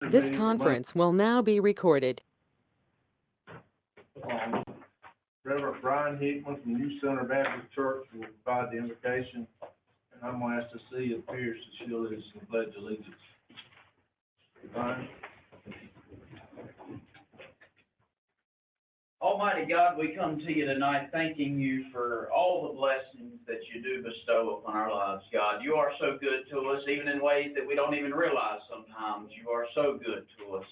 This conference will now be recorded. Reverend Brian Hickman from New Center Baptist Church will provide the invocation, and I'm going to ask to see if Pierce to shield us and pledge allegiance. Brian? Almighty God, we come to you tonight thanking you for all the blessings that you do bestow upon our lives, God. You are so good to us, even in ways that we don't even realize sometimes. You are so good to us.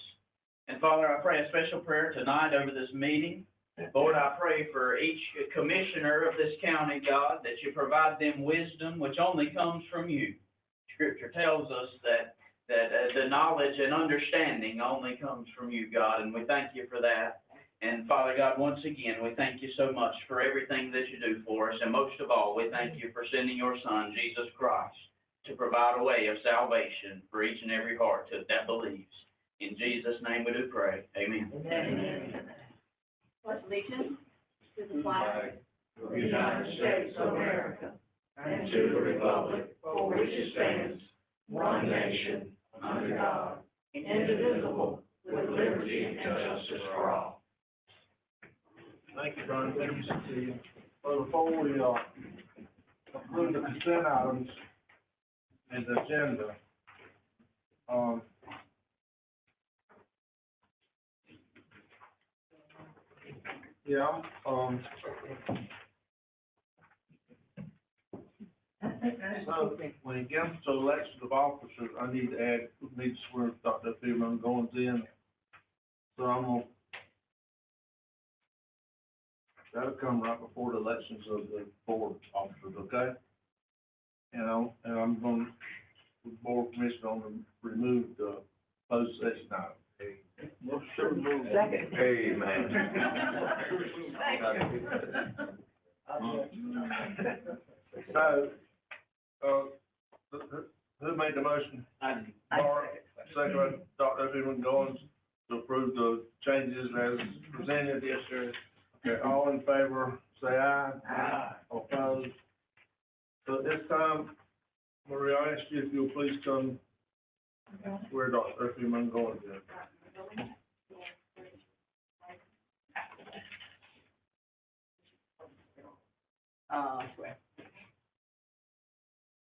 And Father, I pray a special prayer tonight over this meeting. Lord, I pray for each commissioner of this county, God, that you provide them wisdom, which only comes from you. Scripture tells us that the knowledge and understanding only comes from you, God, and we thank you for that. And Father God, once again, we thank you so much for everything that you do for us, and most of all, we thank you for sending your Son, Jesus Christ, to provide a way of salvation for each and every heart that believes. In Jesus' name we do pray. Amen. Amen. Pledge allegiance to the flag of the United States of America and to the republic for which it stands, one nation, under God, indivisible, with liberty and justice for all. Thank you, Brian. Thank you, Cecilia. Well, before we conclude the consent items and the agenda, so when it gets to election of officers, I need to add, we need to swear Dr. Freeman going in. So I'm gonna, that'll come right before the elections of the board officers, okay? And I'm going, with board permission, I'm gonna remove the closed session item. Second. Amen. So, who made the motion? Mark, second by Dr. Freeman Goins to approve the changes as presented. Yes, sir. Okay, all in favor, say aye. Aye. Opposed? So at this time, Maria, I ask you if you'll please come where Dr. Freeman Goins is.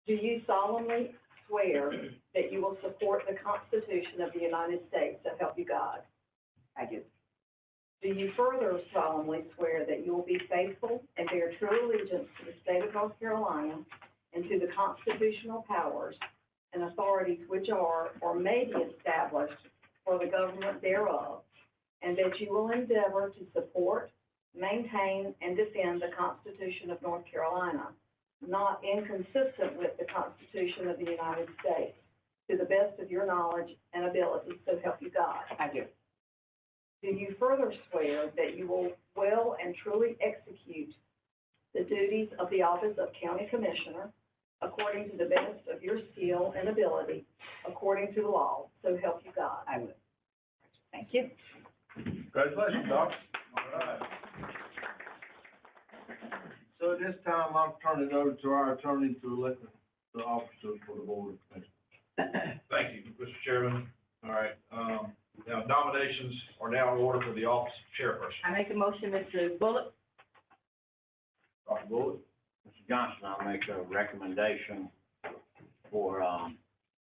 Do you solemnly swear that you will support the Constitution of the United States, so help you God? I do. Do you further solemnly swear that you will be faithful and bear true allegiance to the state of North Carolina and to the constitutional powers and authorities which are or may be established for the government thereof, and that you will endeavor to support, maintain, and defend the Constitution of North Carolina, not inconsistent with the Constitution of the United States, to the best of your knowledge and ability, so help you God? I do. Do you further swear that you will well and truly execute the duties of the office of County Commissioner according to the best of your skill and ability, according to the law, so help you God? I will. Thank you. Congratulations, Doc. All right. So at this time, I'll turn it over to our attorney to elect the officer for the board of commissioners. Thank you, Mr. Chairman. All right, now nominations are now in order for the office of chairperson. I make a motion, Mr. Bullock. Dr. Bullock? Mr. Johnson, I'll make a recommendation for,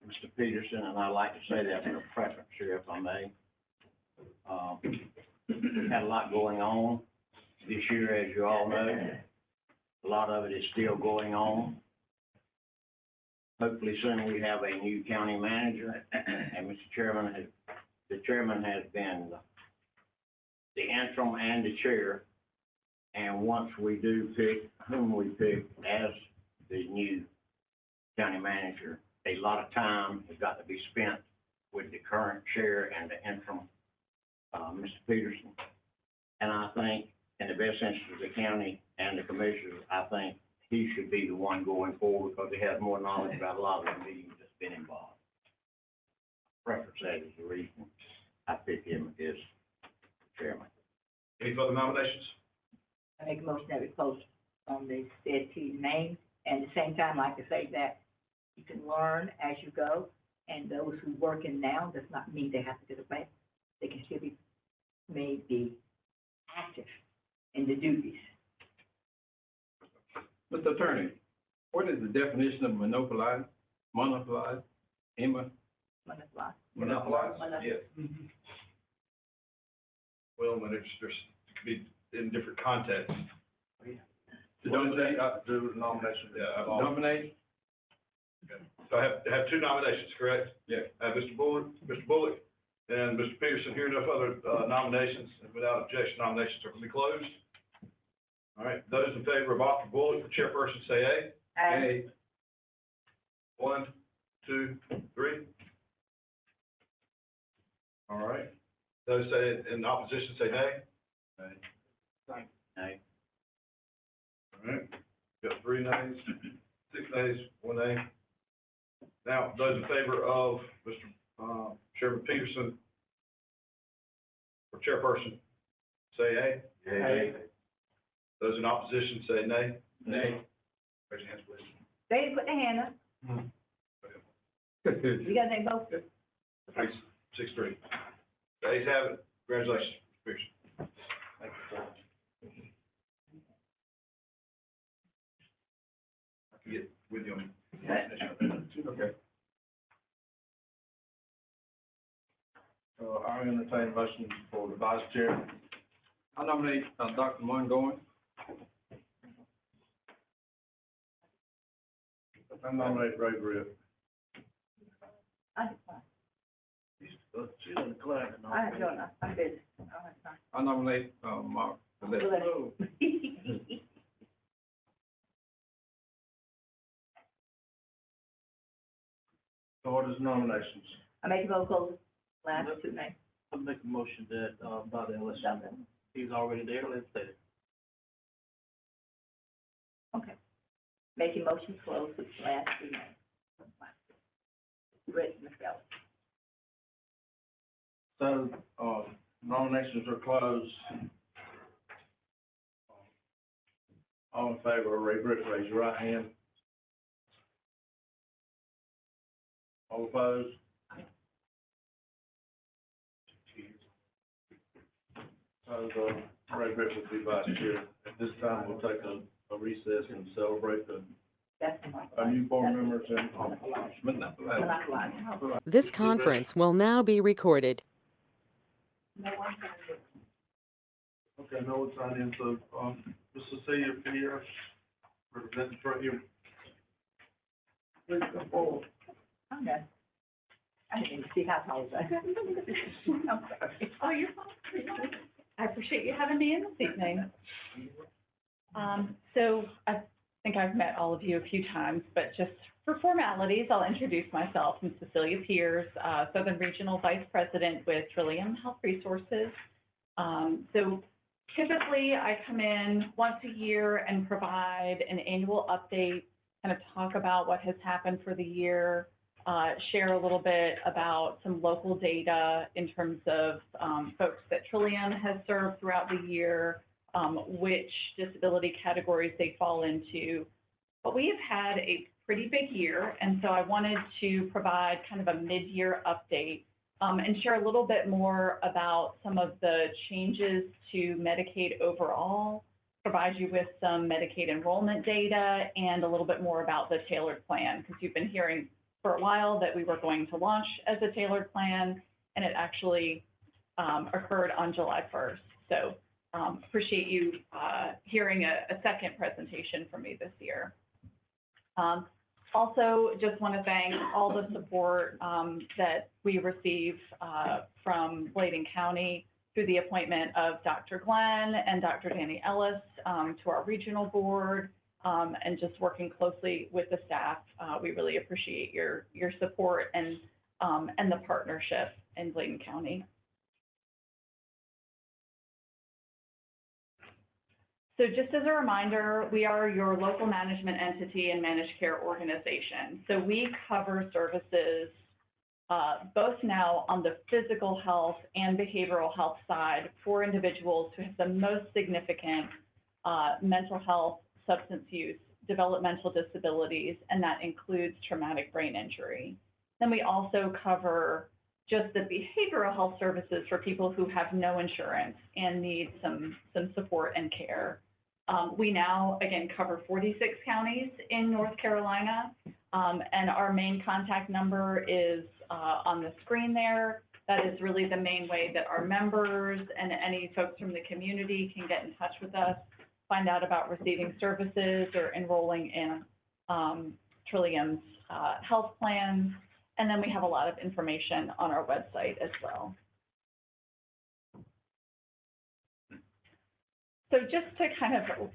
Mr. Peterson, and I'd like to say that in a preference here, if I may. We've had a lot going on this year, as you all know. A lot of it is still going on. Hopefully soon we have a new county manager, and the chairman has been the interim and the chair. And once we do pick whom we pick as the new county manager, a lot of time has got to be spent with the current chair and the interim, Mr. Peterson. And I think in the best interest of the county and the commissioners, I think he should be the one going forward because he has more knowledge about a lot of the meetings that's been involved. Preference, that is the reason I picked him as chairman. Any further nominations? I make a motion that we post on the said team name, and at the same time, like to say that you can learn as you go, And those who working now does not mean they have to get a break. They can still be made be active in the duties. Mr. Attorney, what is the definition of monopolized, Monopolize. Monopolized? Yes. Well, when there's, it could be in different contexts. To What does that dominate, got to do with nomination? Yeah, dominate? So I have two nominations, correct? Yeah. I have Mr. Bullock, and Mr. Peterson. Hearing no further, nominations, and without objection, nominations are to be closed. All right, those in favor of Arthur Bullock for chairperson, say aye. Aye. 1, 2, 3. All right. Those say in opposition, say nay. Aye. All right, got 3 nays, 6 nays, 1 nay. Now, those in favor of Mr. Chairman Peterson for chairperson, say aye. Aye. Those in opposition, say nay. Nay. Raise your hands, please. They didn't put their hand up. You got their vote. 6-3. The ayes have it. Congratulations, Mr. Peterson. Thank you, sir. I can get with you on. Okay. I entertain a motion for the vice chair. I nominate, Dr. Mongoin. I nominate Ray Britt. She's in class. I have done that. I'm busy. I nominate, Mark. So what is nominations? I make a vote close. Last two names. I make a motion that, Dr. Ellis, he's already there, let's say it. Okay. Making motion close with last two names. Ready, Ms. Ellis. So, nominations are closed. All in favor of Ray Britt, raise your right hand. All opposed? So, Ray Britt will be vice chair. At this time, we'll take a recess and celebrate That's our new board members and. monopolized. This conference will now be recorded. Okay, no one signed in, so, Ms. Cecilia Pierre, representing for you. Please come forward. I'm done. I didn't even see how tall was that. I'm sorry. Oh, you're fine. I appreciate you having me in this evening. So I think I've met all of you a few times, but just for formalities, I'll introduce myself. I'm Cecilia Pierce, Southern Regional Vice President with Trillium Health Resources. So typically I come in once a year and provide an annual update, kind of talk about what has happened for the year, share a little bit about some local data in terms of folks that Trillium has served throughout the year, which disability categories they fall into. But we have had a pretty big year, and so I wanted to provide kind of a mid-year update and share a little bit more about some of the changes to Medicaid overall, provide you with some Medicaid enrollment data, and a little bit more about the tailored plan, because you've been hearing for a while that we were going to launch as a tailored plan, and it actually occurred on July 1st. So appreciate you hearing a second presentation from me this year. Also, just want to thank all the support that we receive from Bladen County through the appointment of Dr. Glenn and Dr. Danny Ellis to our regional board, and just working closely with the staff. We really appreciate your support and the partnership in Bladen County. So just as a reminder, we are your local management entity and managed care organization. So we cover services both now on the physical health and behavioral health side for individuals who have the most significant mental health, substance use, developmental disabilities, and that includes traumatic brain injury. Then we also cover just the behavioral health services for people who have no insurance and need some support and care. We now, again, cover 46 counties in North Carolina, and our main contact number is on the screen there. That is really the main way that our members and any folks from the community can get in touch with us, find out about receiving services or enrolling in Trillium's health plans. And then we have a lot of information on our website as well. So just to kind of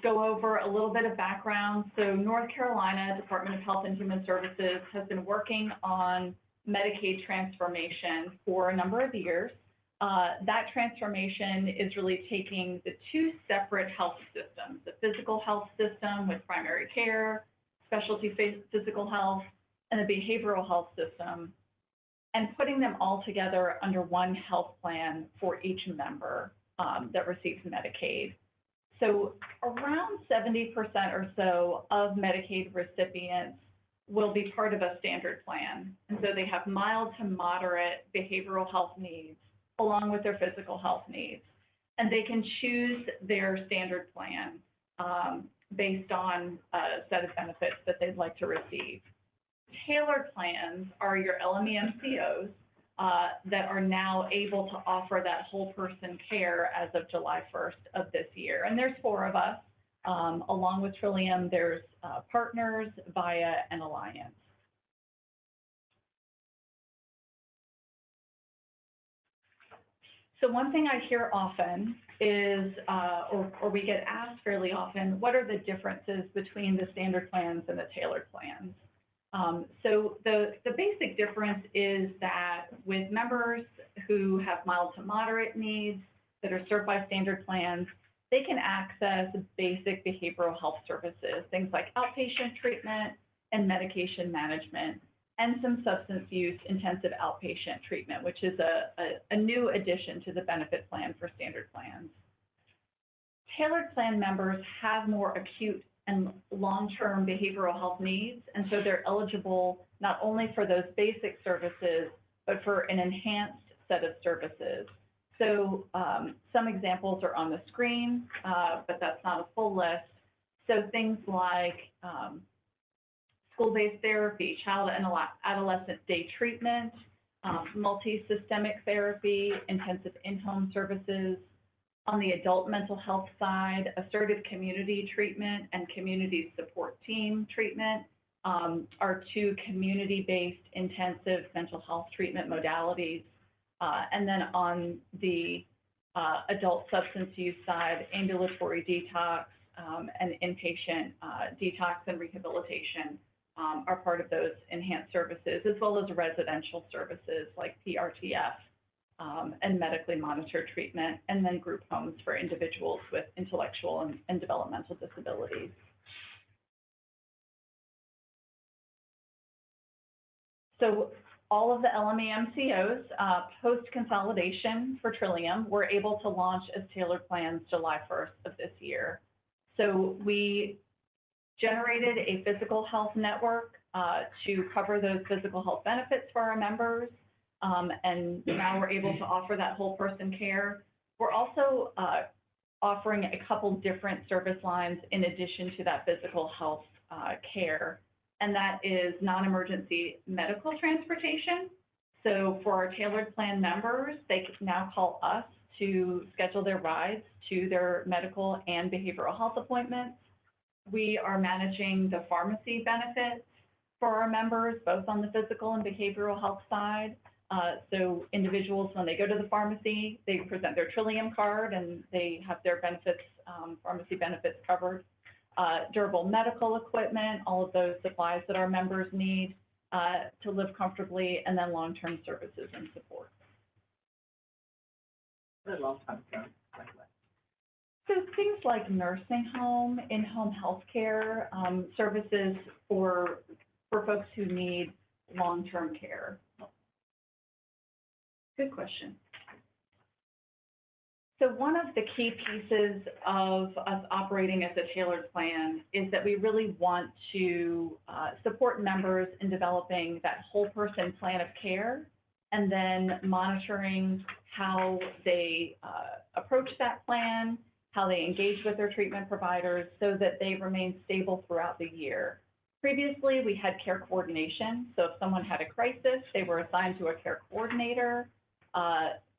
go over a little bit of background. So North Carolina Department of Health and Human Services has been working on Medicaid transformation for a number of years. That transformation is really taking the two separate health systems, the physical health system with primary care, specialty physical health, and the behavioral health system, and putting them all together under one health plan for each member that receives Medicaid. So around 70% or so of Medicaid recipients will be part of a standard plan. And so they have mild to moderate behavioral health needs along with their physical health needs. And they can choose their standard plan based on a set of benefits that they'd like to receive. Tailored plans are your LMEMCOs that are now able to offer that whole person care as of July 1st of this year. And there's 4 of us. Along with Trillium, there's Partners, Via, and Alliance. So one thing I hear often is, or we get asked fairly often, what are the differences between the standard plans and the tailored plans? So the basic difference is that with members who have mild to moderate needs that are served by standard plans, they can access basic behavioral health services, things like outpatient treatment and medication management, and some substance use intensive outpatient treatment, which is a new addition to the benefit plan for standard plans. Tailored plan members have more acute and long-term behavioral health needs, and so they're eligible not only for those basic services, but for an enhanced set of services. So some examples are on the screen, but that's not a full list. So things like school-based therapy, child and adolescent day treatment, multi-systemic therapy, intensive in-home services. On the adult mental health side, assertive community treatment and community support team treatment are 2 community-based intensive mental health treatment modalities. And then on the adult substance use side, ambulatory detox and inpatient detox and rehabilitation are part of those enhanced services, as well as residential services like PRTF and medically monitored treatment, and then group homes for individuals with intellectual and developmental disabilities. So all of the LMEMCOs, post-consolidation for Trillium, were able to launch as tailored plans July 1st of this year. So we generated a physical health network to cover those physical health benefits for our members, and now we're able to offer that whole person care. We're also offering a couple different service lines in addition to that physical health care, and that is non-emergency medical transportation. So for our tailored plan members, they can now call us to schedule their rides to their medical and behavioral health appointments. We are managing the pharmacy benefits for our members, both on the physical and behavioral health side. So individuals, when they go to the pharmacy, they present their Trillium card and they have their benefits, pharmacy benefits covered. Durable medical equipment, all of those supplies that our members need to live comfortably, and then long-term services and support. A long time ago, like what? So things like nursing home, in-home health care, services for folks who need long-term care. Good question. So one of the key pieces of us operating as a tailored plan is that we really want to support members in developing that whole person plan of care and then monitoring how they approach that plan, how they engage with their treatment providers so that they remain stable throughout the year. Previously, we had care coordination. So if someone had a crisis, they were assigned to a care coordinator.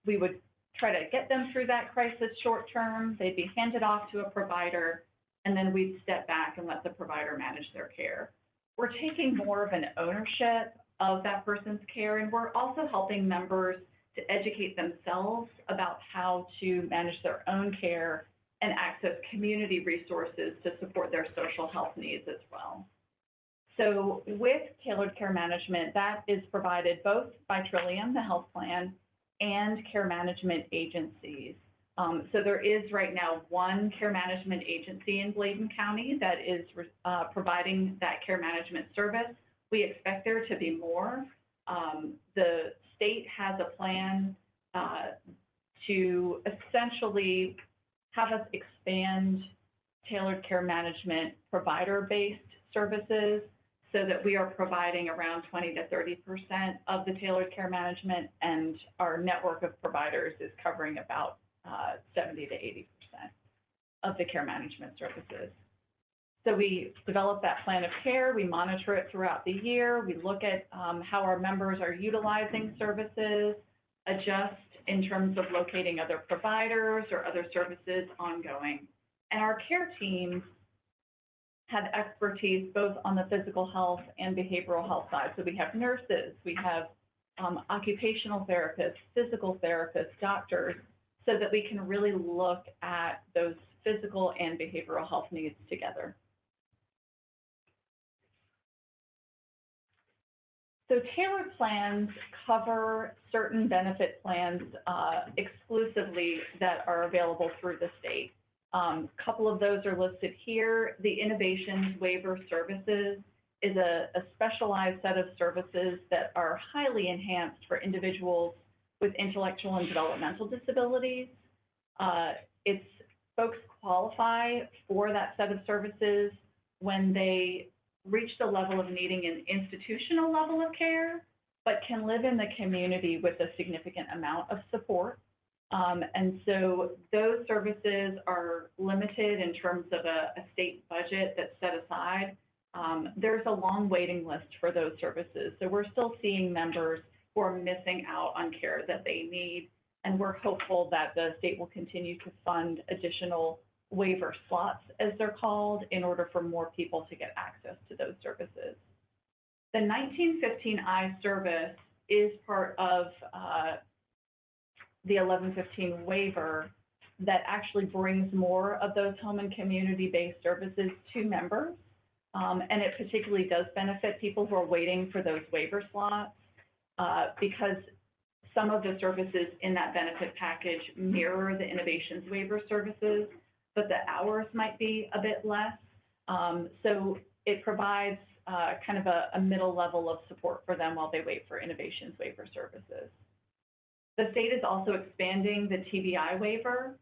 We would try to get them through that crisis short term. They'd be handed off to a provider, and then we'd step back and let the provider manage their care. We're taking more of an ownership of that person's care, and we're also helping members to educate themselves about how to manage their own care and access community resources to support their social health needs as well. So with tailored care management, that is provided both by Trillium, the health plan, and care management agencies. So there is right now one care management agency in Bladen County that is providing that care management service. We expect there to be more. The state has a plan to essentially have us expand tailored care management provider-based services so that we are providing around 20 to 30% of the tailored care management, and our network of providers is covering about 70 to 80% of the care management services. So we develop that plan of care, we monitor it throughout the year, we look at how our members are utilizing services, adjust in terms of locating other providers or other services ongoing. And our care teams have expertise both on the physical health and behavioral health side. So we have nurses, we have occupational therapists, physical therapists, doctors, so that we can really look at those physical and behavioral health needs together. So tailored plans cover certain benefit plans exclusively that are available through the state. A couple of those are listed here. The Innovations Waiver Services is a specialized set of services that are highly enhanced for individuals with intellectual and developmental disabilities. Folks qualify for that set of services when they reach the level of needing an institutional level of care, but can live in the community with a significant amount of support. And so those services are limited in terms of a state budget that's set aside. There's a long waiting list for those services. So we're still seeing members who are missing out on care that they need. And we're hopeful that the state will continue to fund additional waiver slots, as they're called, in order for more people to get access to those services. The 1915I service is part of the 1115 waiver that actually brings more of those home and community-based services to members. And it particularly does benefit people who are waiting for those waiver slots because some of the services in that benefit package mirror the Innovations Waiver services, but the hours might be a bit less. So it provides kind of a middle level of support for them while they wait for Innovations Waiver services. The state is also expanding the TBI waiver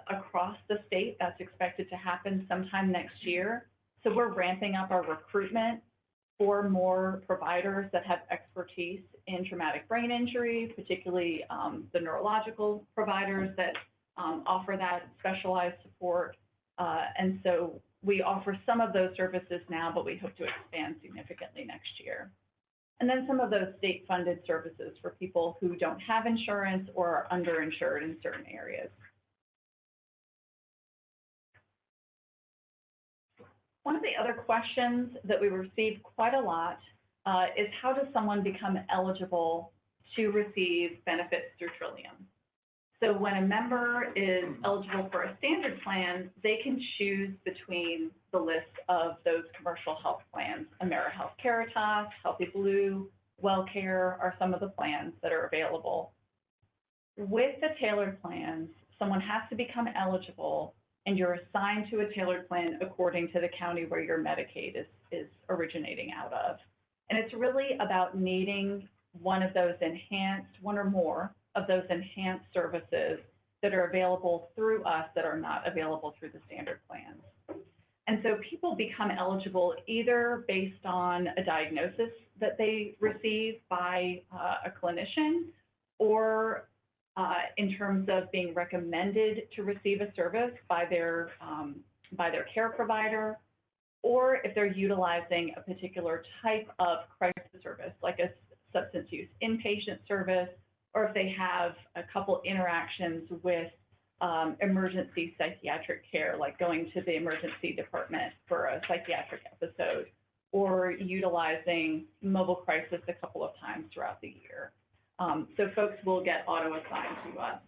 across the state. That's expected to happen sometime next year. So we're ramping up our recruitment for more providers that have expertise in traumatic brain injury, particularly the neurological providers that offer that specialized support. And so we offer some of those services now, but we hope to expand significantly next year. And then some of those state-funded services for people who don't have insurance or are underinsured in certain areas. One of the other questions that we received quite a lot is how does someone become eligible to receive benefits through Trillium? So when a member is eligible for a standard plan, they can choose between the list of those commercial health plans. AmeriHealth Caritas, Healthy Blue, WellCare are some of the plans that are available. With the tailored plans, someone has to become eligible and you're assigned to a tailored plan according to the county where your Medicaid is originating out of. And it's really about needing one of those enhanced, one or more of those enhanced services that are available through us that are not available through the standard plans. And so people become eligible either based on a diagnosis that they receive by a clinician, or in terms of being recommended to receive a service by their care provider, or if they're utilizing a particular type of crisis service, like a substance use inpatient service, or if they have a couple interactions with emergency psychiatric care, like going to the emergency department for a psychiatric episode, or utilizing mobile crisis a couple of times throughout the year. So folks will get auto-assigned to us.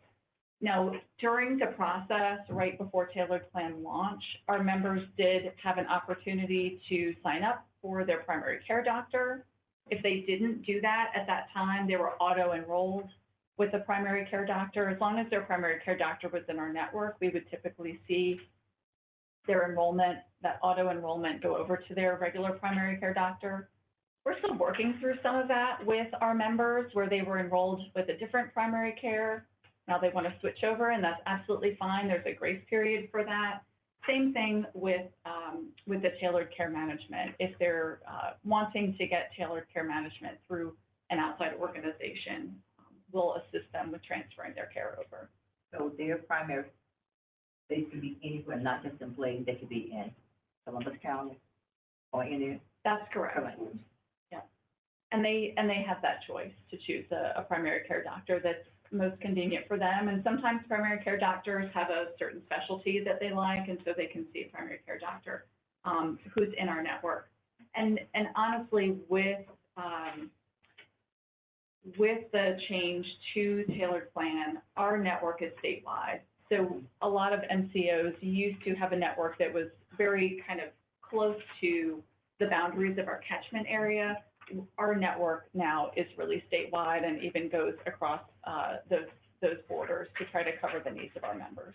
Now, during the process, right before tailored plan launch, our members did have an opportunity to sign up for their primary care doctor. If they didn't do that at that time, they were auto-enrolled with a primary care doctor. As long as their primary care doctor was in our network, we would typically see their enrollment, that auto-enrollment, go over to their regular primary care doctor. We're still working through some of that with our members where they were enrolled with a different primary care. Now they want to switch over, and that's absolutely fine. There's a grace period for that. Same thing with the tailored care management. If they're wanting to get tailored care management through an outside organization, we'll assist them with transferring their care over. So their primary, they can be anywhere, not just in Bladen, they could be in Columbus County or any. That's correct. Yeah. And they have that choice to choose a primary care doctor that's most convenient for them. And sometimes primary care doctors have a certain specialty that they like, and so they can see a primary care doctor who's in our network. And honestly, with the change to tailored plan, our network is statewide. So a lot of MCOs used to have a network that was very kind of close to the boundaries of our catchment area. Our network now is really statewide and even goes across those borders to try to cover the needs of our members.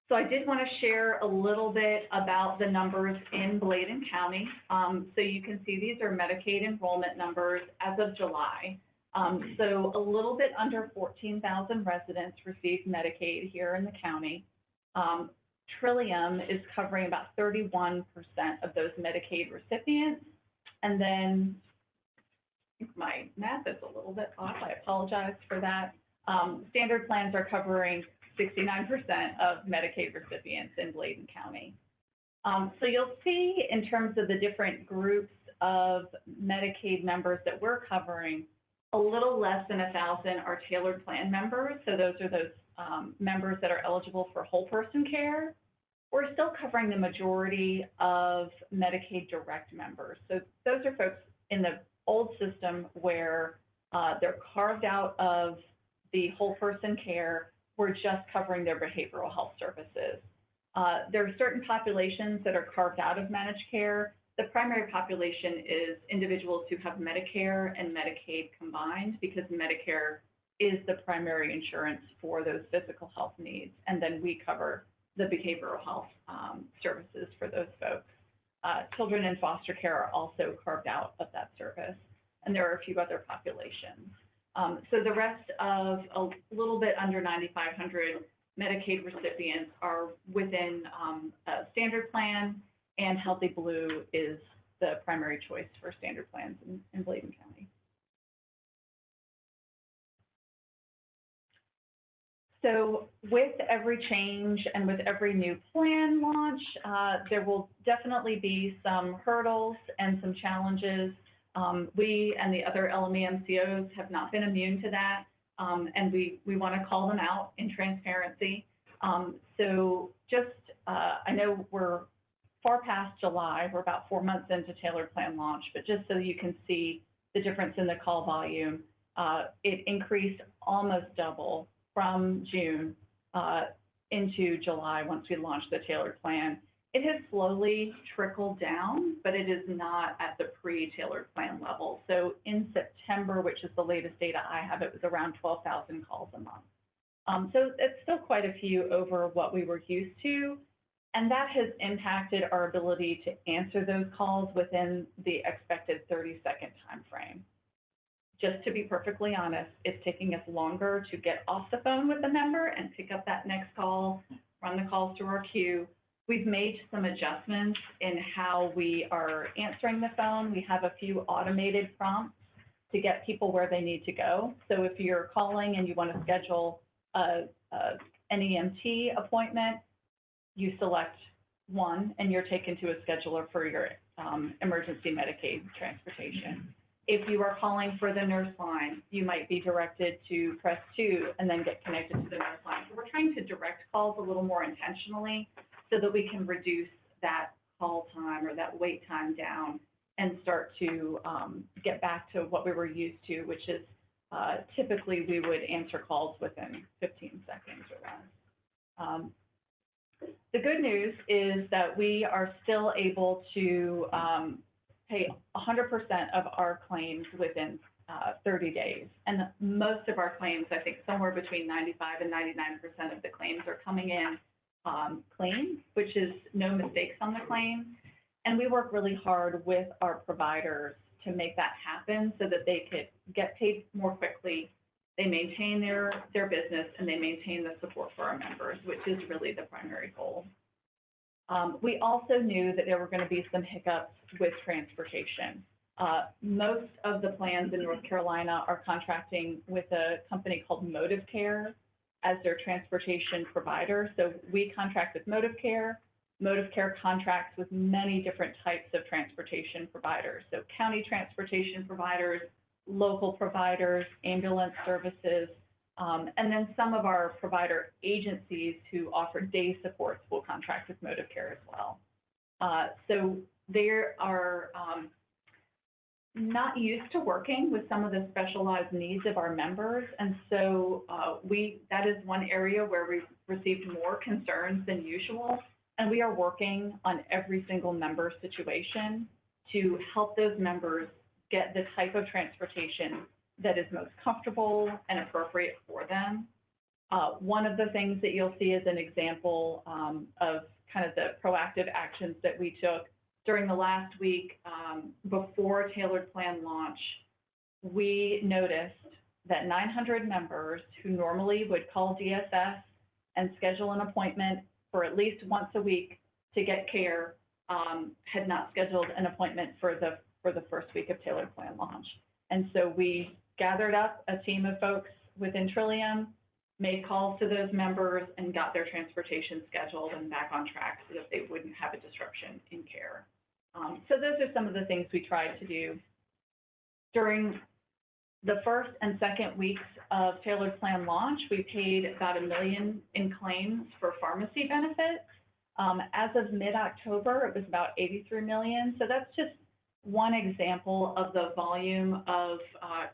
So I did want to share a little bit about the numbers in Bladen County. So you can see these are Medicaid enrollment numbers as of July. So a little bit under 14,000 residents received Medicaid here in the county. Trillium is covering about 31% of those Medicaid recipients. And then my math is a little bit off. I apologize for that. Standard plans are covering 69% of Medicaid recipients in Bladen County. So you'll see in terms of the different groups of Medicaid members that we're covering, a little less than 1,000 are tailored plan members. So those are those members that are eligible for whole person care. We're still covering the majority of Medicaid direct members. So those are folks in the old system where they're carved out of the whole person care. We're just covering their behavioral health services. There are certain populations that are carved out of managed care. The primary population is individuals who have Medicare and Medicaid combined, because Medicare is the primary insurance for those physical health needs. And then we cover the behavioral health services for those folks. Children in foster care are also carved out of that service. And there are a few other populations. So the rest of a little bit under 9,500 Medicaid recipients are within a standard plan, and Healthy Blue is the primary choice for standard plans in Bladen County. So with every change and with every new plan launch, there will definitely be some hurdles and some challenges. We and the other LME MCOs have not been immune to that, and we want to call them out in transparency. So just, I know we're far past July, we're about 4 months into tailored plan launch, but just so you can see the difference in the call volume, it increased almost double from June into July once we launched the tailored plan. It has slowly trickled down, but it is not at the pre-tailored plan level. So in September, which is the latest data I have, it was around 12,000 calls a month. So it's still quite a few over what we were used to, and that has impacted our ability to answer those calls within the expected 30-second time frame. just to be perfectly honest, it's taking us longer to get off the phone with the member and pick up that next call, run the calls through our queue. We've made some adjustments in how we are answering the phone. We have a few automated prompts to get people where they need to go. So if you're calling and you want to schedule an EMT appointment, you select one and you're taken to a scheduler for your emergency Medicaid transportation. If you are calling for the nurse line, you might be directed to press 2 and then get connected to the nurse line. So we're trying to direct calls a little more intentionally so that we can reduce that call time or that wait time down and start to get back to what we were used to, which is typically we would answer calls within 15 seconds or less. The good news is that we are still able to pay 100% of our claims within 30 days. And most of our claims, I think somewhere between 95 and 99% of the claims are coming in clean, which is no mistakes on the claim. And we work really hard with our providers to make that happen so that they could get paid more quickly, they maintain their business, and they maintain the support for our members, which is really the primary goal. We also knew that there were going to be some hiccups with transportation. Most of the plans in North Carolina are contracting with a company called Motive Care as their transportation provider. So we contract with Motive Care. Motive Care contracts with many different types of transportation providers. So county transportation providers, local providers, ambulance services, and then some of our provider agencies who offer day supports will contract with Motive Care as well. So they are not used to working with some of the specialized needs of our members, and so that is one area where we've received more concerns than usual, and we are working on every single member situation to help those members get the type of transportation that is most comfortable and appropriate for them. One of the things that you'll see as an example of kind of the proactive actions that we took during the last week before tailored plan launch, we noticed that 900 members who normally would call DSS and schedule an appointment for at least once a week to get care had not scheduled an appointment for the first week of tailored plan launch. And so we gathered up a team of folks within Trillium, made calls to those members, and got their transportation scheduled and back on track so that they wouldn't have a disruption in care. So those are some of the things we tried to do. During the first and second weeks of tailored plan launch, we paid about $1 million in claims for pharmacy benefits. As of mid-October, it was about $83 million. So that's just one example of the volume of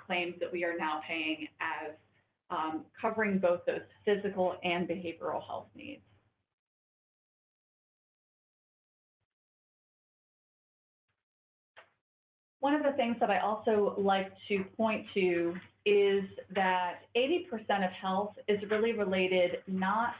claims that we are now paying as covering both those physical and behavioral health needs. One of the things that I also like to point to is that 80% of health is really related not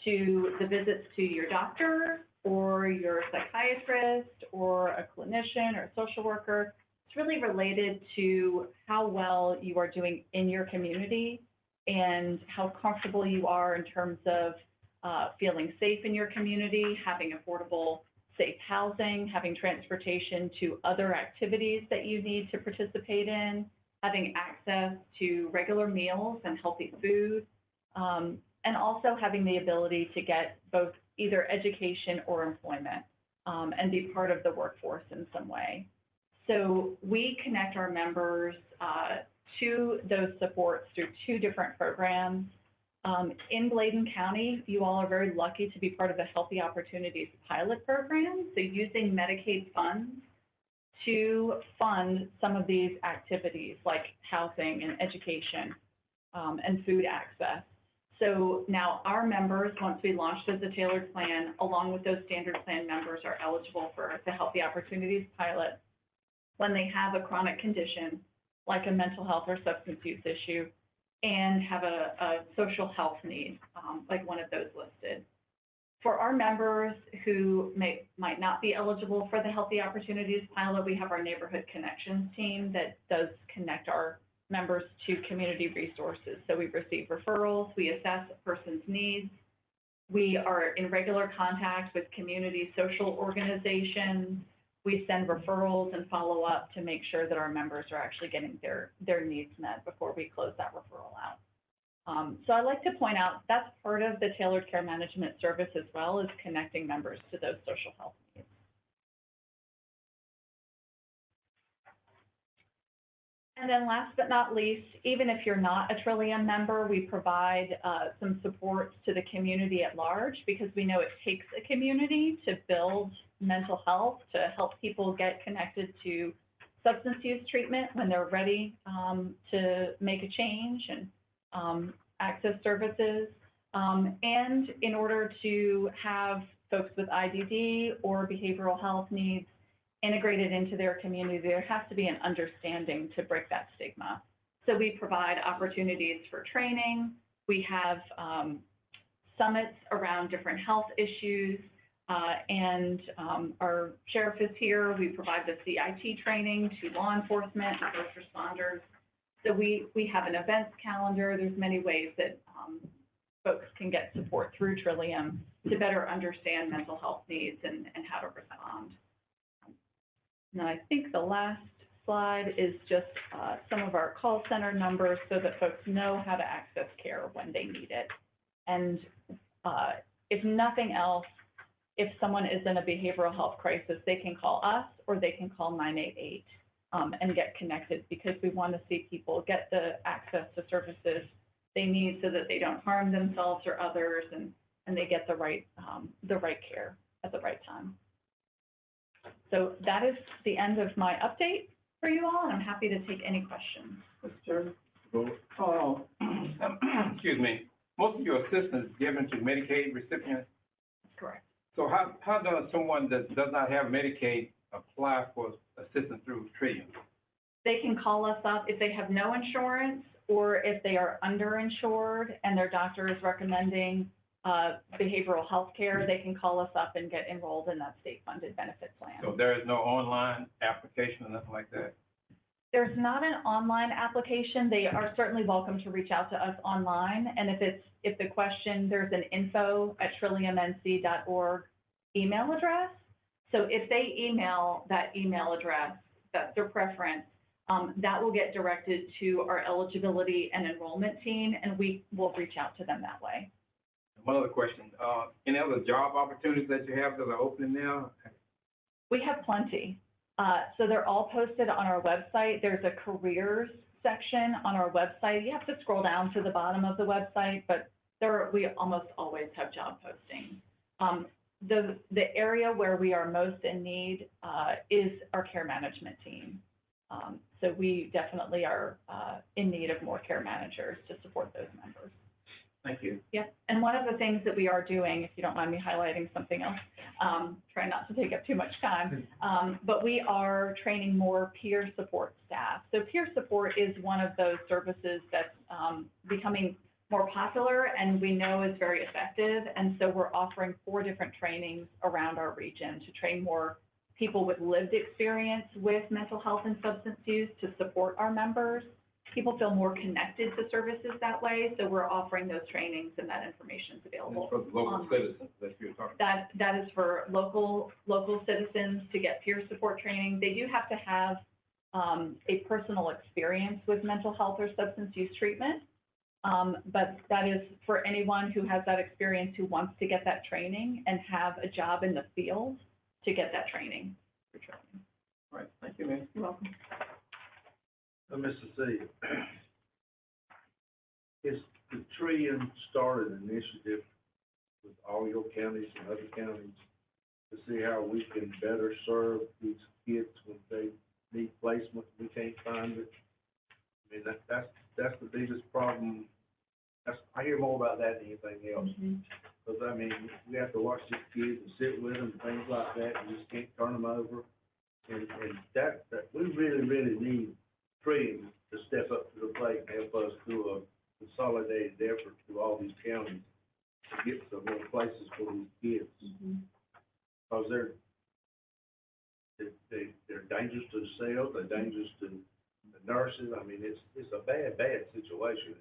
to the visits to your doctor or your psychiatrist or a clinician or a social worker. It's really related to how well you are doing in your community and how comfortable you are in terms of feeling safe in your community, having affordable, safe housing, having transportation to other activities that you need to participate in, having access to regular meals and healthy food, and also having the ability to get both either education or employment and be part of the workforce in some way. So we connect our members to those supports through 2 different programs. In Bladen County, you all are very lucky to be part of the Healthy Opportunities pilot program. So using Medicaid funds to fund some of these activities like housing and education and food access. So now our members, once we launched as a tailored plan, along with those standard plan members, are eligible for the Healthy Opportunities pilot when they have a chronic condition like a mental health or substance use issue and have a social health need, like one of those listed. For our members who might not be eligible for the Healthy Opportunities pilot, we have our Neighborhood Connections team that does connect our members to community resources. So we receive referrals, we assess a person's needs. We are in regular contact with community social organizations. We send referrals and follow up to make sure that our members are actually getting their needs met before we close that referral out. So I'd like to point out that's part of the tailored care management service as well, is connecting members to those social health needs. And then last but not least, even if you're not a Trillium member, we provide some support to the community at large, because we know it takes a community to build mental health, to help people get connected to substance use treatment when they're ready to make a change and access services. And in order to have folks with IDD or behavioral health needs integrated into their community, there has to be an understanding to break that stigma. So we provide opportunities for training. We have summits around different health issues, and our sheriff is here. We provide the CIT training to law enforcement and first responders. So we have an events calendar. There's many ways that folks can get support through Trillium to better understand mental health needs and how to respond. And I think the last slide is just some of our call center numbers so that folks know how to access care when they need it. And if nothing else, if someone is in a behavioral health crisis, they can call us or they can call 988 and get connected, because we want to see people get the access to services they need so that they don't harm themselves or others, and they get the right care at the right time. So that is the end of my update for you all, and I'm happy to take any questions. Mr. Chairman? Excuse me. Most of your assistance is given to Medicaid recipients. That's correct. So how does someone that does not have Medicaid apply for assistance through Trillium? They can call us up if they have no insurance, or if they are underinsured and their doctor is recommending behavioral health care, they can call us up and get enrolled in that state-funded benefit plan. So there is no online application or nothing like that? There's not an online application. They are certainly welcome to reach out to us online. And if the question, there's an info@trilliumnc.org email address. So if they email that email address, that's their preference, that will get directed to our eligibility and enrollment team, and we will reach out to them that way. One other question, any other job opportunities that you have that are opening now? We have plenty. So they're all posted on our website. There's a careers section on our website. You have to scroll down to the bottom of the website, but we almost always have job postings. The area where we are most in need is our care management team. So we definitely are in need of more care managers to support those members. Thank you. Yep, and one of the things that we are doing, if you don't mind me highlighting something else, try not to take up too much time, but we are training more peer support staff. So peer support is one of those services that's becoming more popular and we know is very effective. And so we're offering 4 different trainings around our region to train more people with lived experience with mental health and substance use to support our members. People feel more connected to services that way, so we're offering those trainings, and that information is available. For the local citizens that you're talking about. That is for local citizens to get peer support training. They do have to have a personal experience with mental health or substance use treatment, but that is for anyone who has that experience who wants to get that training and have a job in the field to get that training. All right, thank you, ma'am. You're welcome. Mr. C, is the Trillium started an initiative with all your counties and other counties to see how we can better serve these kids when they need placement, we can't find it? I mean, that's the biggest problem. I hear more about that than anything else. Because, I mean, we have to watch these kids and sit with them and things like that, and just can't turn them over. And that we really, really need Trillium to step up to the plate and help us do a consolidated effort through all these counties to get some more places for these kids. Because they're dangerous to themselves, they're dangerous to the nurses, I mean, it's a bad situation.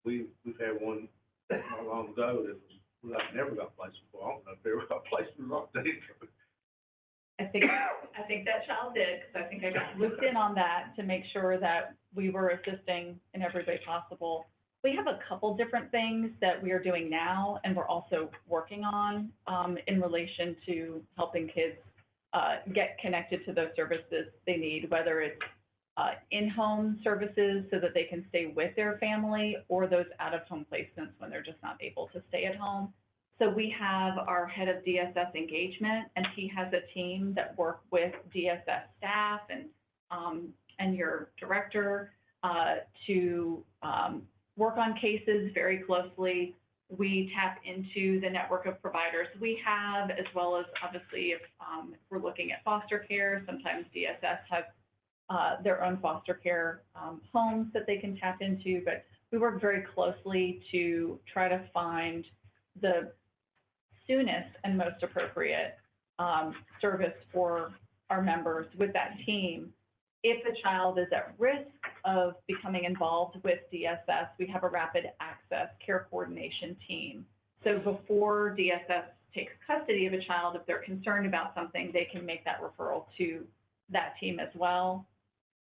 We've had one not long ago that was, we never got placed before, I don't know if they ever got placed or not. I think that child did, because I think I got looped in on that to make sure that we were assisting in every way possible. We have a couple different things that we are doing now, and we're also working on, in relation to helping kids, get connected to those services they need, whether it's, in-home services so that they can stay with their family, or those out-of-home placements when they're just not able to stay at home. So we have our head of DSS engagement, and he has a team that work with DSS staff and your director, to, work on cases very closely. We tap into the network of providers we have, as well as obviously if we're looking at foster care, sometimes DSS has their own foster care homes that they can tap into, but we work very closely to try to find the soonest and most appropriate service for our members with that team. If a child is at risk of becoming involved with DSS, we have a rapid access care coordination team. So before DSS takes custody of a child, if they're concerned about something, they can make that referral to that team as well.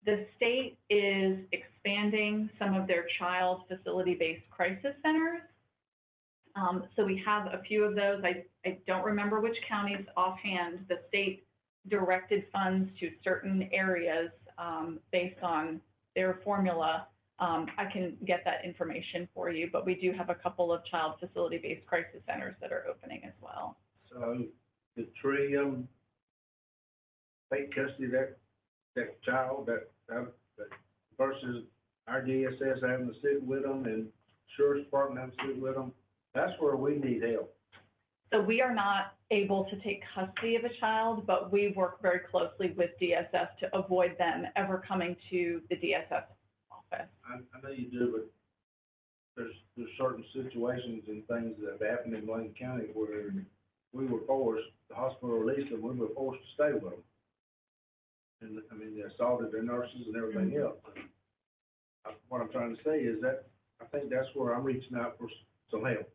The state is expanding some of their child facility-based crisis centers. So we have a few of those. I don't remember which counties offhand. The state directed funds to certain areas based on their formula. I can get that information for you, but we do have a couple of child facility-based crisis centers that are opening as well. So the three of them take custody of that child, that versus our DSS having to sit with them and Sheriff's Department having to sit with them, that's where we need help. So we are not able to take custody of a child, but we work very closely with DSS to avoid them ever coming to the DSS office. I know you do, but there's certain situations and things that have happened in Bladen County where we were forced, the hospital released them, we were forced to stay with them. And, I mean, they assaulted their nurses and everything else. What I'm trying to say is that, I think that's where I'm reaching out for some help.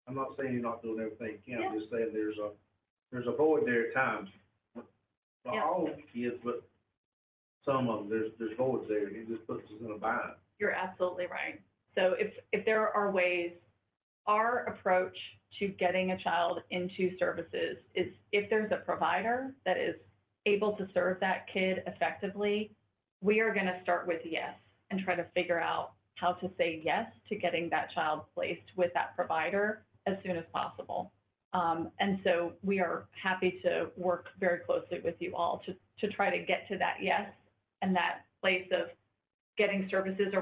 I'm not saying you're not doing everything you can, I'm just saying there's a void there at times. Not all kids, but some of them, there's voids there, and it just puts us in a bind. You're absolutely right. So if there are ways, our approach to getting a child into services is if there's a provider that is able to serve that kid effectively, we are going to start with yes and try to figure out how to say yes to getting that child placed with that provider as soon as possible. And so we are happy to work very closely with you all to try to get to that yes and that place of getting services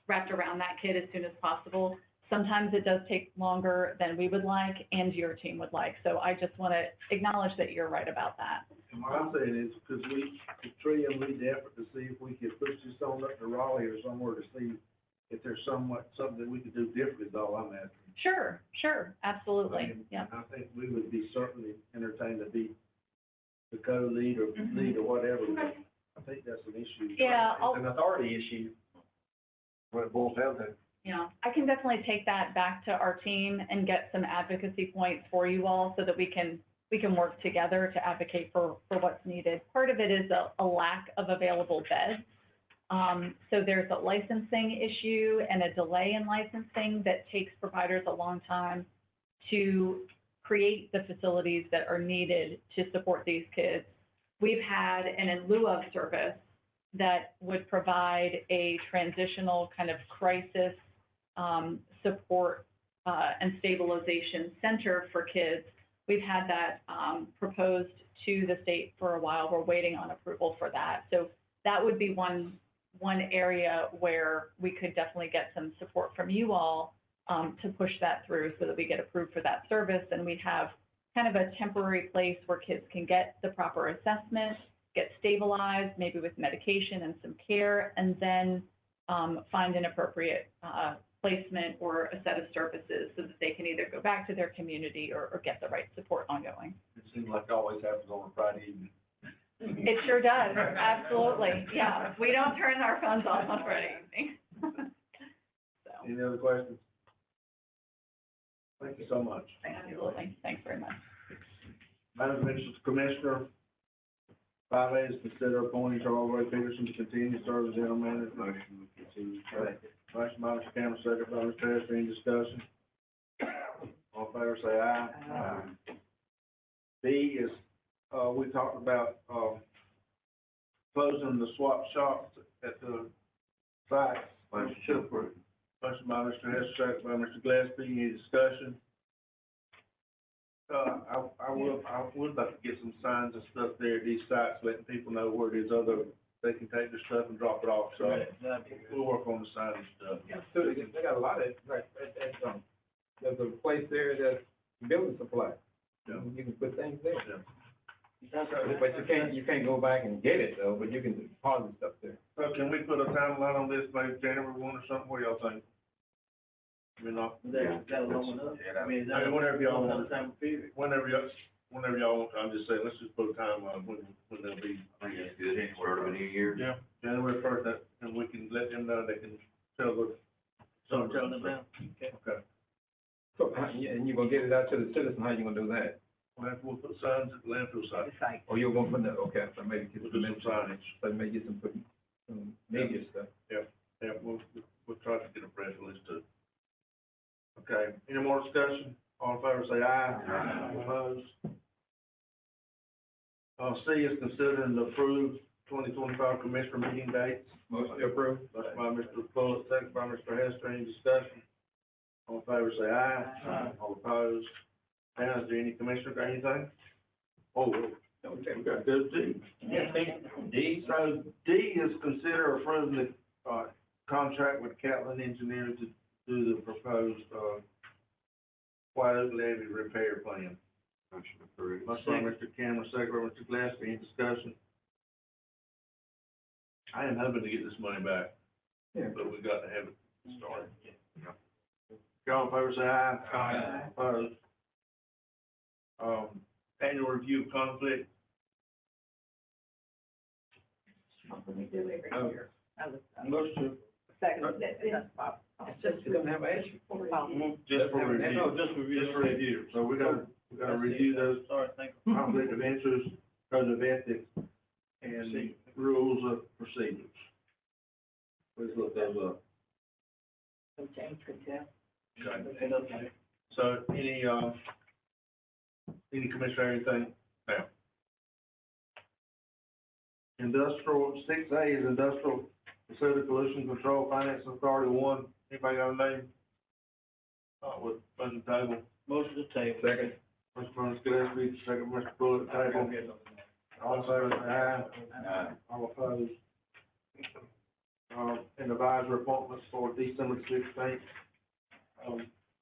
wrapped around that kid as soon as possible. Sometimes it does take longer than we would like and your team would like. So I just want to acknowledge that you're right about that. And what I'm saying is, because the three of them lead the effort to see if we could push this on up to Raleigh or somewhere to see if there's something that we could do differently is all I'm asking. Sure, absolutely, And yeah. I think we would be certainly entertained to be the co-lead or lead or whatever, but I think that's an issue. Yeah, It's an authority issue, what it boils down to. Yeah, I can definitely take that back to our team and get some advocacy points for you all so that we can work together to advocate for what's needed. Part of it is a lack of available beds. So there's a licensing issue and a delay in licensing that takes providers a long time to create the facilities that are needed to support these kids. We've had an in lieu of service that would provide a transitional kind of crisis support and stabilization center for kids. We've had that proposed to the state for a while. We're waiting on approval for that. So that would be one area where we could definitely get some support from you all to push that through so that we get approved for that service. And we have kind of a temporary place where kids can get the proper assessment, get stabilized, maybe with medication and some care, and then find an appropriate placement or a set of services so that they can either go back to their community or get the right support ongoing. It seems like it always happens on a Friday evening. It sure does, absolutely, yeah. We don't turn our phones off on Friday evening. So, Any other questions? Thank you so much. absolutely, thanks very much. Madam Commissioner, 5A is consider appointing Charles Ray Peterson to continue to serve as general manager. Motion to continue. Motion by Mr. Cameron, second by Mr. Hester, any discussion? All in favor, say aye. Aye. B is, we talked about, closing the swap shops at the sites. Motion to approve. Motion by Mr. Hester, second by Mr. Gillespie, any discussion? I would like to get some signs and stuff there at these sites, letting people know where it is, they can take their stuff and drop it off, so we'll work on the sign and stuff. Yeah, so they got a lot of, like, there's a place there that's building supply. Yeah. You can put things there. Yeah. But you can't go back and get it though, but you can deposit stuff there. So can we put a timeline on this, maybe January 1 or something, what do y'all think? I mean, That'll open up. I mean, I mean, whatever y'all want. Sometime period. whenever y'all want, I'm just saying, let's just put a timeline when they'll be. I think that's good, start of a new year. Yeah, January 1st, and we can let them know, they can tell the. So tell them now. Okay. So, and you're gonna get it out to the citizen, how you gonna do that? We'll put signs at the landfill site. It's like, Or you're gonna put that, okay, so maybe get We'll some, do some signage. so maybe get some, media stuff. Yeah, we'll try to get a press release too. Okay, any more discussion? All in favor, say aye. Aye. All opposed? C is considering the approved 2025 commissioner meeting dates. Motion approved. Motion by Mr. Bullock, second by Mr. Hester, any discussion? All in favor, say aye. Aye. All opposed? Now, is there any commissioner got anything? Oh, okay, we got to go to D. D, so D is consider approving the, contract with Catlin Engineering to do the proposed, White Oak Levee repair plan. Motion approved. Motion by Mr. Cameron, second by Mr. Gillespie, any discussion? I am hoping to get this money back, Yeah. but we got to have it started. All in favor, say aye. Aye. Opposed? Annual review of conflict. something we do every year. I was, Motion second, that's Bob. It's just, you don't have an issue. just for review. No, just review. Just for review. So we gotta review those Sorry, thank you. conflict of interest, code of ethics, and the rules of procedures. Please look those up. So James could tell. Okay. So any commissioner, anything now? Industrial, 6A is Industrial Facility Pollution Control Finance Authority 1. Anybody got a name? With budget table. Motion to table. Second. Mr. Burns Gillespie, second Mr. Bullock, table. All in favor, say aye. Aye. All opposed? And advisory appointments for December 16th.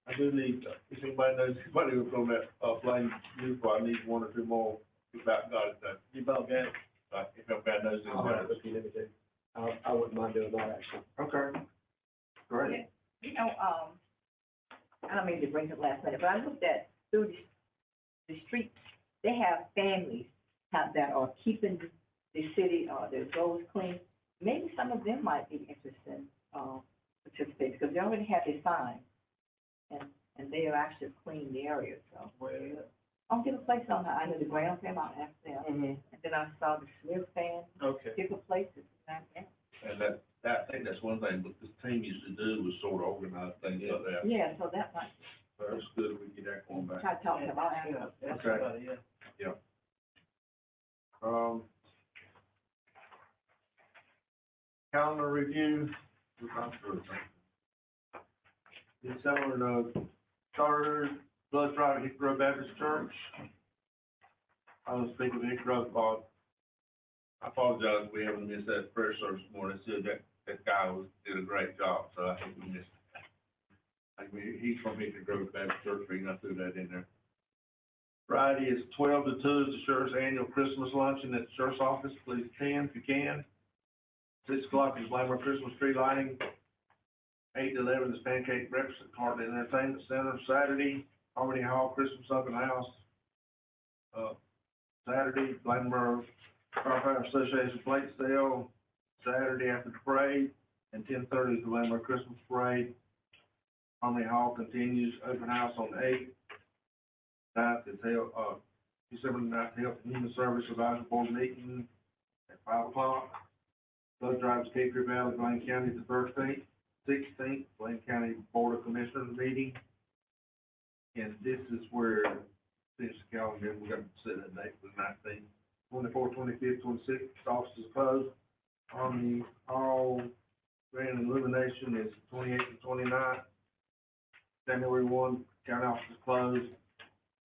I do need, if anybody knows, anybody who's from that, Bladen County, I need one or two more, if I got it, though. You about got it? If everybody knows anybody. I wouldn't mind doing that, actually. Okay. Great. You know, I don't mean to bring it last minute, but I looked at through the streets, they have families that are keeping the city, their roads clean. Maybe some of them might be interested in, participating, because they already have their sign. And they are actually cleaning the area, so. I'll get a place on, I know the ground fam, I'll ask them. And then I saw the Smith fan, Okay. different places, and And that, I think that's one thing, what this team used to do was sort of organize things like that. yeah, so that might, So that's good if we get that going back. try to talk to them, I'll ask them. That's Okay. about it, yeah. Calendar review. December, charter, blood drive at Hickory Grove Baptist Church. I was speaking with Hickory Grove, I apologize, we haven't missed that prayer service this morning. Said that guy did a great job, so I think we missed it. I mean, he's from Hickory Grove Baptist Church, we I threw that in there. Friday is 12 to 2 is the sheriff's annual Christmas luncheon at the sheriff's office. Please attend if you can. 6 o'clock is Lamar Christmas tree lighting. 8 to 11 is pancake breakfast at Carlton Entertainment Center. Saturday, Harmony Hall Christmas open house. Saturday, Lamar Firefighter Association plate sale, Saturday after the parade, and 10:30 is the Landmark Christmas Parade. Harmony Hall continues, open house on the 8th. 9th is held, December 9th, Health and Human Service Advisory Board meeting at 5 o'clock. Blood drives Cape Valley, Bladen County, the 13th. 16th, Bladen County Board of Commissioners meeting. And this is where, finish the calendar, we got to set that date for the 19th. 24th, 25th, 26th, offices closed. Harmony Hall grand illumination is 28th and 29th. January 1, county offices closed.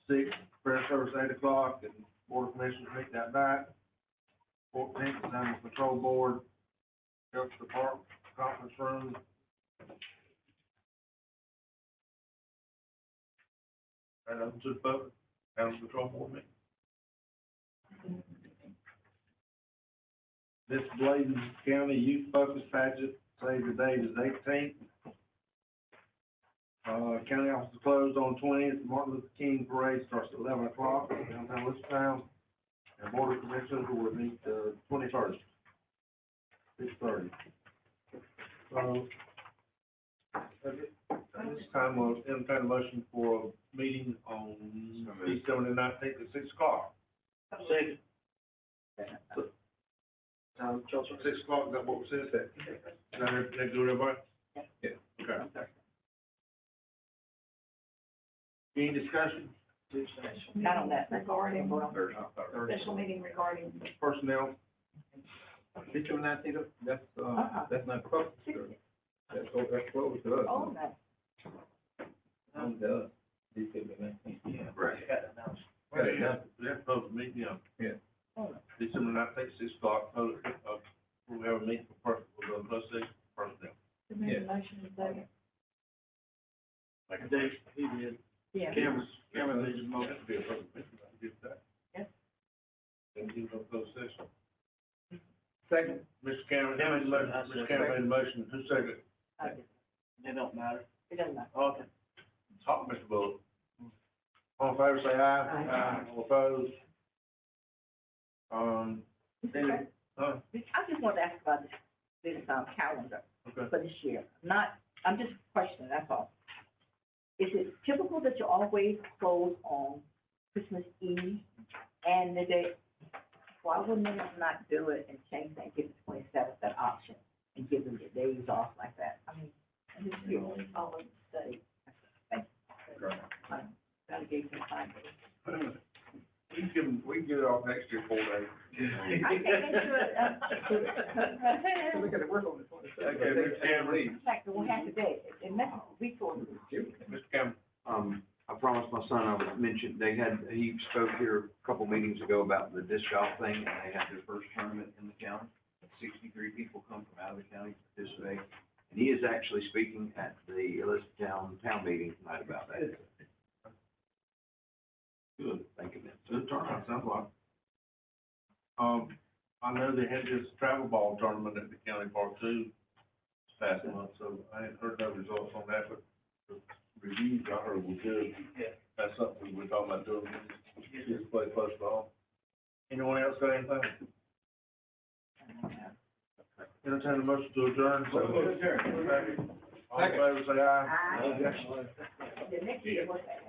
6th, prayer service 8 o'clock, and Board of Commissioners meet that night. 14th is Animal Control Board, Health Department, conference room. And up to the public, Animal Control Board meeting. This Bladen County Youth Focus Pageant, say the date is 18th. County office is closed on 20th. Martin Luther King Parade starts at 11 o'clock downtown Wichita. And Board of Commissioners will meet the 21st, 6:30. So, at this time, we'll entertain a motion for a meeting on December the 19th at 6 o'clock. Second. 6 o'clock, is that what we said? Is that good, everybody? Yeah. Okay. Any discussion? Not on that regarding, but on special meeting regarding. Personnel? December 19th, that's not public. That's closed to us. Oh, no. December 19th. Yeah, right. Yeah, public meeting, yeah. Oh, December 19th, 6 o'clock, we'll have a meeting for closed session personnel. the motion is second. Dave, he did. Yeah. Cameron made his motion. That'd be a public meeting, I can get that. Yes. Then do no closed session. Second. Mr. Cameron, made the motion, Mr. Cameron made the motion, who seconded? I did. It don't matter. It doesn't matter. Okay. Talk, Mr. Bullock. All in favor, say aye. Aye. All opposed? Mr. Chair, I just want to ask about this calendar Okay. for this year. I'm just questioning, that's all. Is it typical that you always close on Christmas Eve and the day? Why wouldn't they not do it and change that, give the 27th that option and give them the days off like that? I mean, and just you only follow the state. Thank you. Gotta give some time. We can get it off next year, 4 days. I can't do it. We gotta work on this one. Okay, Mr. Cameron. In fact, we'll have today, it messes with resources. Mr. Cameron. I promised my son I would mention, he spoke here a couple meetings ago about the disc golf thing, and they had their first tournament in the county. 63 people come from out of the county to participate, and he is actually speaking at the Elizabethtown town meeting tonight about that. Good, thank you. Good turnout, sounds like. I know they had this travel ball tournament at the county park too, this past month, so I ain't heard no results on that, but the reviews I heard were good. Yeah. That's something we're talking about doing, just play close ball. Anyone else got anything? Entertain a motion to adjourn, so. All in favor, say aye. Aye. The next year, what's that?